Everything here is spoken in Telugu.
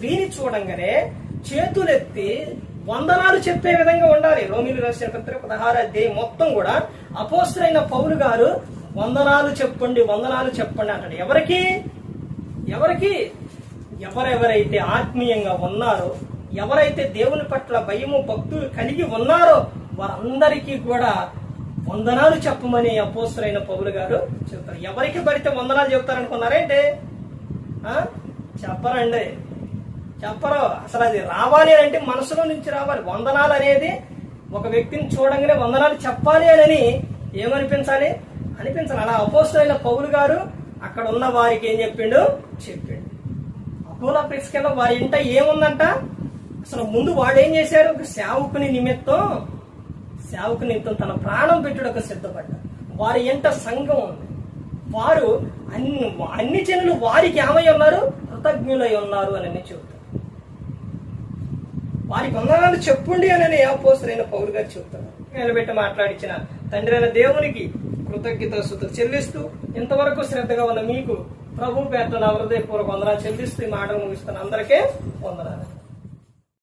స్త్రీని చూడంగానే చేతులెత్తి వందనాలు చెప్పే విధంగా ఉండాలి. రోమీయులకు రాసిన పత్రిక 16వ అధ్యాయం మొత్తం కూడా అపోస్తలుడైన పౌలు గారు వందనాలు చెప్పండి అంటాడు. ఎవరికి ఎవరెవరైతే ఆత్మీయంగా ఉన్నారో, ఎవరైతే దేవుని పట్ల భయము భక్తులు కలిగి ఉన్నారో వారందరికీ కూడా వందనాలు చెప్పమని అపోస్తలుడైన పౌలు గారు చెప్తారు. ఎవరికి పడితే వందనాలు చెప్తారనుకున్నారేంటి? చెప్పరు. అసలు అది రావాలి అంటే మనసులో నుంచి రావాలి. వందనాలు అనేది ఒక వ్యక్తిని చూడంగానే వందనాలు చెప్పాలి అని ఏమనిపించాలి? అనిపించాలి. అలా అపోస్తలుడైన పౌలు గారు అక్కడ ఉన్న వారికి ఏం చెప్పిండు? అపోలో ప్రిస్కెల్లో వారి ఇంట ఏముందంట? అసలు ముందు వాడు ఏం చేశారు? ఒక సేవకుని నిమిత్తం తన ప్రాణం పెట్టుటకు సిద్ధపడ్డారు. వారి ఇంట సంఘం ఉంది. వారు అన్ని జనులు వారికి ఏమై ఉన్నారు? కృతజ్ఞులై ఉన్నారు అని చెబుతారు. వారికి వందనాలు చెప్పుండి అని అపోస్తలుడైన పౌలు గారు చెబుతారు. నిలబెట్టి మాట్లాడించిన తండ్రి అయిన దేవునికి కృతజ్ఞతాస్తుతులు చెల్లిస్తూ ఇంతవరకు శ్రద్ధగా ఉన్న మీకు ప్రభు పేరుతో నా హృదయపూర్వక వందనాలు చెల్లిస్తూ ఈ మాటలు ముగిస్తున్న అందరికీ వందనాలు.